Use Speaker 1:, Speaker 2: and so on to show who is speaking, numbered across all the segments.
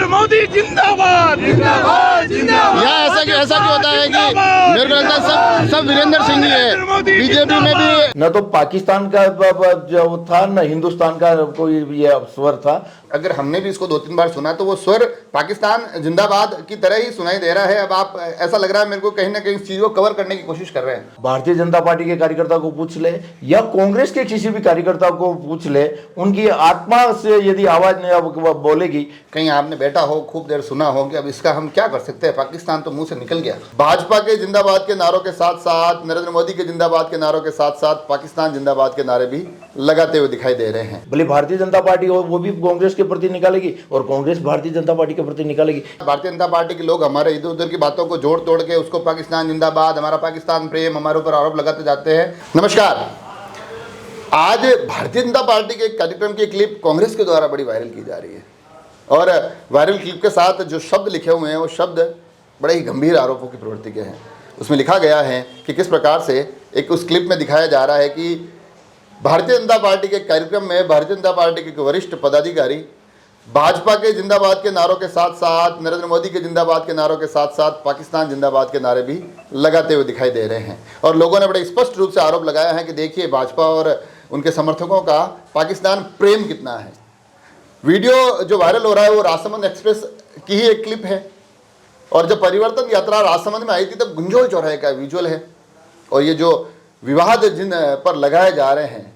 Speaker 1: नरेंद्र मोदी जिंदाबाद जिंदाबाद जिंदाबाद।
Speaker 2: यहाँ ऐसा क्यों होता है कि मेरे को लगता है सब वीरेंद्र सिंह ही है। बीजेपी में भी न तो पाकिस्तान का जो था न हिंदुस्तान का कोई ये स्वर था।
Speaker 3: अगर हमने भी इसको 2-3 बार सुना तो वो स्वर पाकिस्तान जिंदाबाद की तरह ही सुनाई दे रहा है। अब आप ऐसा लग रहा है मेरे को कहीं ना कहीं इस चीज को कवर करने की कोशिश कर रहे हैं।
Speaker 2: भारतीय जनता पार्टी के कार्यकर्ता को पूछ ले या कांग्रेस के किसी भी कार्यकर्ता को पूछ ले, उनकी आत्मा से यदि आवाज बोलेगी।
Speaker 3: कहीं आपने बैठा हो खूब देर सुना हो कि अब इसका हम क्या कर सकते हैं, पाकिस्तान तो मुंह से निकल गया। भाजपा के जिंदाबाद के नारों के साथ साथ नरेंद्र मोदी के जिंदाबाद के नारों के साथ साथ पाकिस्तान जिंदाबाद के नारे भी लगाते हुए दिखाई दे रहे हैं।
Speaker 2: भले भारतीय जनता पार्टी हो वो भी कांग्रेस के प्रति निकालेगी और कांग्रेस भारतीय जनता पार्टी के प्रति निकालेगी।
Speaker 3: भारतीय जनता पार्टी के लोग हमारे इधर उधर की बातों को जोड़ तोड़ के उसको पाकिस्तान जिंदाबाद, हमारा पाकिस्तान प्रेम, हमारे ऊपर आरोप लगाते जाते हैं। नमस्कार, आज भारतीय जनता पार्टी के कार्यक्रम की क्लिप कांग्रेस के द्वारा बड़ी वायरल की जा रही है और वायरल क्लिप के साथ जो शब्द लिखे हुए हैं वो शब्द बड़े ही गंभीर आरोपों की प्रवृत्ति के हैं। उसमें लिखा गया है कि किस प्रकार से एक उस क्लिप में दिखाया जा रहा है कि भारतीय जनता पार्टी के कार्यक्रम में भारतीय जनता पार्टी के वरिष्ठ पदाधिकारी भाजपा के जिंदाबाद के नारों के साथ साथ नरेंद्र मोदी के जिंदाबाद के नारों के साथ साथ पाकिस्तान जिंदाबाद के नारे भी लगाते हुए दिखाई दे रहे हैं। और लोगों ने बड़े स्पष्ट रूप से आरोप लगाया है कि देखिए भाजपा और उनके समर्थकों का पाकिस्तान प्रेम कितना है। वीडियो जो वायरल हो रहा है वो राजसमंद एक्सप्रेस की ही एक क्लिप है और जब परिवर्तन यात्रा राजसमंद में आई थी तब गुंजोल चौराहे का विजुअल है। और ये जो विवाद जिन पर लगाए जा रहे हैं,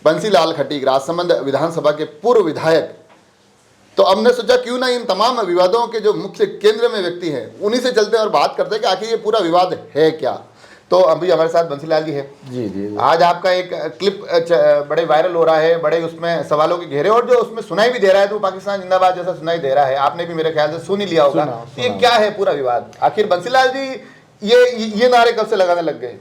Speaker 3: बंसीलाल खटीक राजसमंद विधानसभा के पूर्व विधायक, तो हमने सोचा क्यों ना इन तमाम विवादों के जो मुख्य केंद्र में व्यक्ति हैं उन्हीं से चलते हैं और बात करते हैं कि आखिर ये पूरा विवाद है क्या। तो अभी हमारे साथ बंसीलाल जी है।
Speaker 2: जी।
Speaker 3: आज आपका एक क्लिप बड़े वायरल हो रहा है, बड़े उसमें सवालों के घेरे और जो उसमें सुनाई भी दे रहा है तो पाकिस्तान जिंदाबाद जैसा सुनाई दे रहा है। आपने भी मेरे ख्याल से सुन ही लिया होगा। ये क्या है पूरा विवाद आखिर? बंसीलाल जी ये नारे कब से लगाने लग गए?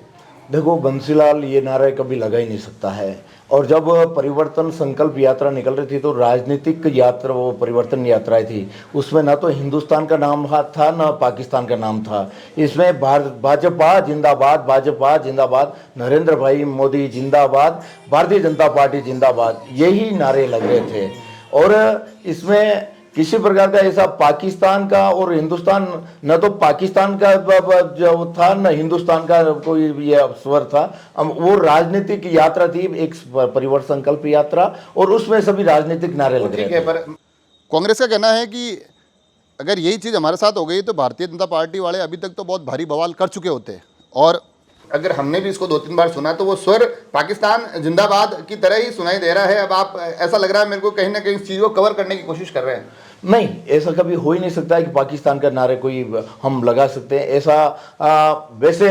Speaker 2: देखो बंसीलाल, ये नारा कभी लगा ही नहीं सकता है। और जब परिवर्तन संकल्प यात्रा निकल रही थी तो राजनीतिक यात्रा, वो परिवर्तन यात्राएं थी, उसमें ना तो हिंदुस्तान का नाम था ना पाकिस्तान का नाम था। इसमें भाजपा जिंदाबाद, भाजपा जिंदाबाद, नरेंद्र भाई मोदी जिंदाबाद, भारतीय जनता पार्टी जिंदाबाद, यही नारे लग रहे थे। और इसमें किसी प्रकार का ऐसा पाकिस्तान का और हिंदुस्तान, न तो पाकिस्तान का जो था न हिंदुस्तान का कोई ये स्वर था। वो राजनीतिक यात्रा थी, एक परिवर्तन संकल्प यात्रा, और उसमें सभी राजनीतिक नारे लग रहे थे।
Speaker 3: पर कांग्रेस का कहना है कि अगर यही चीज़ हमारे साथ हो गई तो भारतीय जनता पार्टी वाले अभी तक तो बहुत भारी बवाल कर चुके होते हैं। और अगर हमने भी इसको 2-3 बार सुना तो वो स्वर पाकिस्तान जिंदाबाद की तरह ही सुनाई दे रहा है। अब आप ऐसा लग रहा है मेरे को कहीं ना कहीं इस चीज़ को कवर करने की कोशिश कर रहे हैं।
Speaker 2: नहीं, ऐसा कभी हो ही नहीं सकता है कि पाकिस्तान का नारे कोई हम लगा सकते हैं। ऐसा वैसे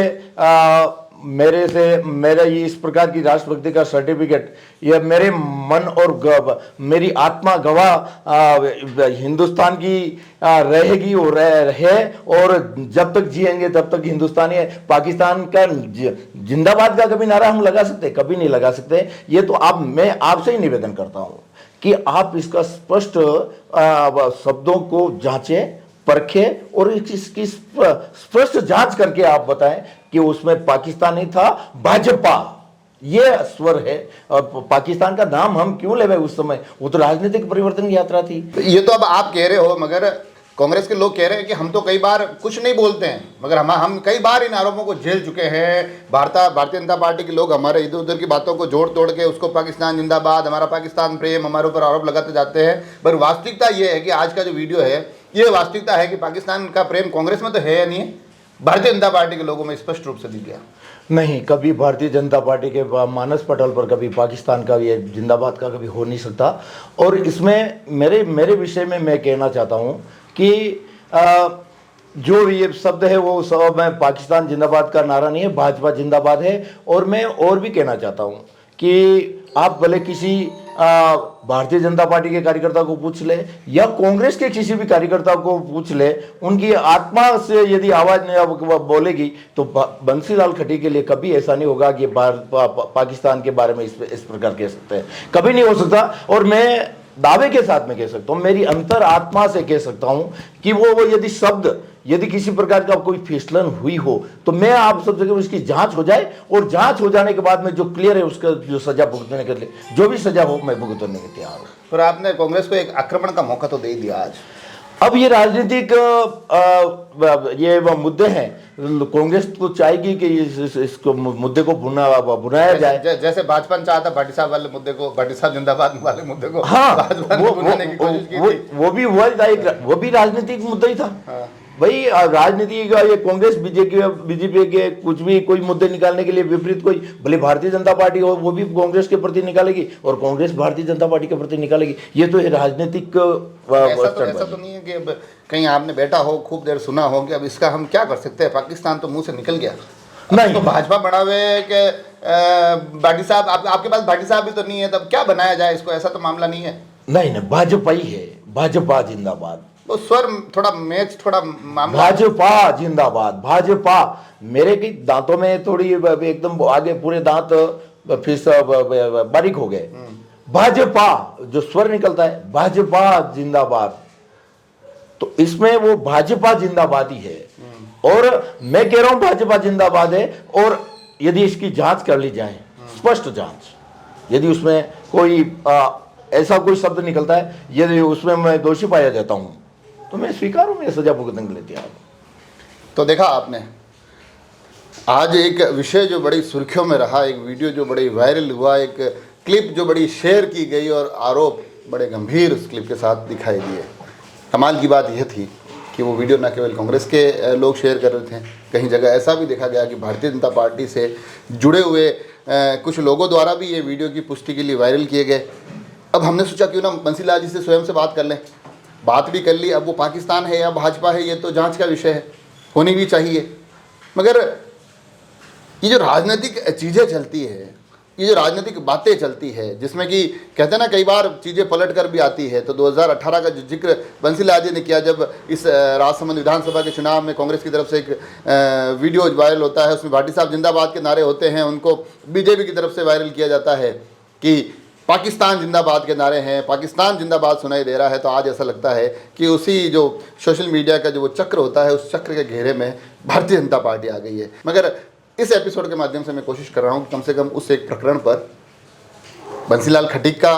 Speaker 2: मेरा ये इस प्रकार की राष्ट्रभक्ति का सर्टिफिकेट, यह मेरे मन और मेरी आत्मा गवाह हिंदुस्तान की रहेगी और रहे, और जब तक जिएंगे तब तक हिंदुस्तानी है। पाकिस्तान का जिंदाबाद का कभी नारा हम लगा सकते? कभी नहीं लगा सकते। ये तो मैं आपसे ही निवेदन करता हूँ कि आप इसका स्पष्ट शब्दों को जांचें, परखें और इसकी स्पष्ट जांच करके आप बताएं कि उसमें पाकिस्तान नहीं था, भाजपा ये स्वर है। और पाकिस्तान का नाम हम क्यों ले? उस समय वो तो राजनीतिक परिवर्तन यात्रा थी।
Speaker 3: ये तो अब आप कह रहे हो, मगर कांग्रेस के लोग कह रहे हैं कि हम तो कई बार कुछ नहीं बोलते हैं, मगर हम कई बार इन आरोपों को झेल चुके हैं। भारतीय जनता पार्टी के लोग हमारे इधर उधर की बातों को जोड़ तोड़ के उसको पाकिस्तान जिंदाबाद, हमारा पाकिस्तान प्रेम, हमारे ऊपर आरोप लगाते जाते हैं। पर वास्तविकता ये है कि आज का जो वीडियो है ये वास्तविकता है कि पाकिस्तान का प्रेम कांग्रेस में तो है या नहीं है, भारतीय जनता पार्टी के लोगों में स्पष्ट रूप से दिख गया।
Speaker 2: नहीं, कभी भारतीय जनता पार्टी के मानस पटल पर कभी पाकिस्तान का ये जिंदाबाद का कभी हो नहीं सकता। और इसमें मेरे विषय में मैं कहना चाहता हूँ कि जो ये शब्द है वो सब में पाकिस्तान जिंदाबाद का नारा नहीं है, भाजपा जिंदाबाद है। और मैं और भी कहना चाहता हूँ कि आप भले किसी भारतीय जनता पार्टी के कार्यकर्ता को पूछ ले या कांग्रेस के किसी भी कार्यकर्ता को पूछ ले, उनकी आत्मा से यदि आवाज बोलेगी तो बंसीलाल खटीक के लिए कभी ऐसा नहीं होगा कि पाकिस्तान के बारे में इस प्रकार कह सकते हैं। कभी नहीं हो सकता। और मैं दावे के साथ में कह सकता हूं, मेरी अंतर आत्मा से कह सकता हूं कि वो यदि शब्द, यदि किसी प्रकार का कोई फिसलन हुई हो तो मैं आप सब जगह उसकी जांच हो जाए, और जांच हो जाने के बाद में जो क्लियर है उसका जो सजा भुगतने के लिए जो भी सजा हो मैं भुगतने के तैयार हूं।
Speaker 3: पर आपने कांग्रेस को एक आक्रमण का मौका तो दे ही दिया आज।
Speaker 2: अब ये राजनीतिक ये मुद्दे हैं, कांग्रेस तो चाहेगी कि इसको मुद्दे को बुनाया जाए।
Speaker 3: जैसे भाजपा ने चाहा था भाटी साहब वाले मुद्दे को, भाटी साहब जिंदाबाद वाले मुद्दे को,
Speaker 2: हाँ,
Speaker 3: भाजपा ने बुनाने की कोशिश की थी।
Speaker 2: वो भी राजनीतिक मुद्दा ही था।
Speaker 3: हाँ।
Speaker 2: भाई राजनीति का ये कांग्रेस बीजेपी के कुछ भी कोई मुद्दे निकालने के लिए विपरीत कोई, भले भारतीय जनता पार्टी हो, वो भी कांग्रेस के प्रति निकालेगी और कांग्रेस भारतीय जनता पार्टी के प्रति निकालेगी। ये तो राजनीतिक
Speaker 3: ऐसा तो नहीं है कि अब कहीं आपने बैठा हो, खूब देर सुना हो कि अब इसका हम क्या कर सकते हैं, पाकिस्तान तो मुंह से निकल गया।
Speaker 2: नहीं
Speaker 3: तो भाजपा बना हुए कि भाटी साहब, आपके पास भाटी साहब भी तो नहीं है, तब क्या बनाया जाए इसको, ऐसा तो मामला नहीं है।
Speaker 2: नहीं, भाजपा ही है, भाजपा जिंदाबाद।
Speaker 3: वो स्वर थोड़ा मैच, थोड़ा मामला।
Speaker 2: भाजपा जिंदाबाद, भाजपा। मेरे की दांतों में थोड़ी एकदम आगे पूरे दांत फिर से बारीक हो गए। भाजपा जो स्वर निकलता है, भाजपा जिंदाबाद, तो इसमें वो भाजपा जिंदाबाद ही है। और मैं कह रहा हूं भाजपा जिंदाबाद है, और यदि इसकी जांच कर ली जाए, स्पष्ट जांच, यदि उसमें कोई ऐसा कोई शब्द निकलता है, यदि उसमें मैं दोषी पाया जाता हूं, तो मैं स्वीकार हूं, मैं सजा भुगतने के लिए तैयार हूं।
Speaker 3: तो देखा आपने आज एक विषय जो बड़ी सुर्खियों में रहा, एक वीडियो जो बड़ी वायरल हुआ, एक क्लिप जो बड़ी शेयर की गई और आरोप बड़े गंभीर उस क्लिप के साथ दिखाई दिए। कमाल की बात यह थी कि वो वीडियो न केवल कांग्रेस के लोग शेयर कर रहे थे, कहीं जगह ऐसा भी देखा गया कि भारतीय जनता पार्टी से जुड़े हुए कुछ लोगों द्वारा भी ये वीडियो की पुष्टि के लिए वायरल किए गए। अब हमने सोचा क्यों ना बंसीलाल जी से स्वयं से बात कर लें, बात भी कर ली। अब वो पाकिस्तान है या भाजपा है, ये तो जांच का विषय है, होनी भी चाहिए। मगर ये जो राजनीतिक चीज़ें चलती है, ये जो राजनीतिक बातें चलती है, जिसमें कि कहते हैं ना कई बार चीज़ें पलट कर भी आती है। तो 2018 का जो जिक्र बंसीलाल जी ने किया, जब इस राजसमंद विधानसभा के चुनाव में कांग्रेस की तरफ से एक वीडियो वायरल होता है, उसमें भाटी साहब जिंदाबाद के नारे होते हैं, उनको बीजेपी की तरफ से वायरल किया जाता है कि पाकिस्तान जिंदाबाद के नारे हैं, पाकिस्तान जिंदाबाद सुनाई दे रहा है। तो आज ऐसा लगता है कि उसी जो सोशल मीडिया का जो वो चक्र होता है, उस चक्र के घेरे में भारतीय जनता पार्टी आ गई है। मगर इस एपिसोड के माध्यम से मैं कोशिश कर रहा हूँ कम से कम उस एक प्रकरण पर बंसीलाल खटीक का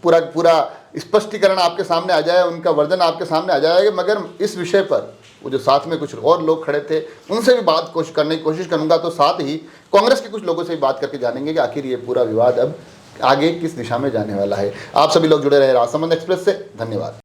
Speaker 3: पूरा स्पष्टीकरण आपके सामने आ जाए, उनका वर्जन आपके सामने आ जाएगा। मगर इस विषय पर वो जो साथ में कुछ और लोग खड़े थे, उनसे भी बात करने की कोशिश करूँगा। तो साथ ही कांग्रेस के कुछ लोगों से भी बात करके जानेंगे कि आखिर ये पूरा विवाद अब आगे किस दिशा में जाने वाला है। आप सभी लोग जुड़े रहे राजसमंद एक्सप्रेस से। धन्यवाद।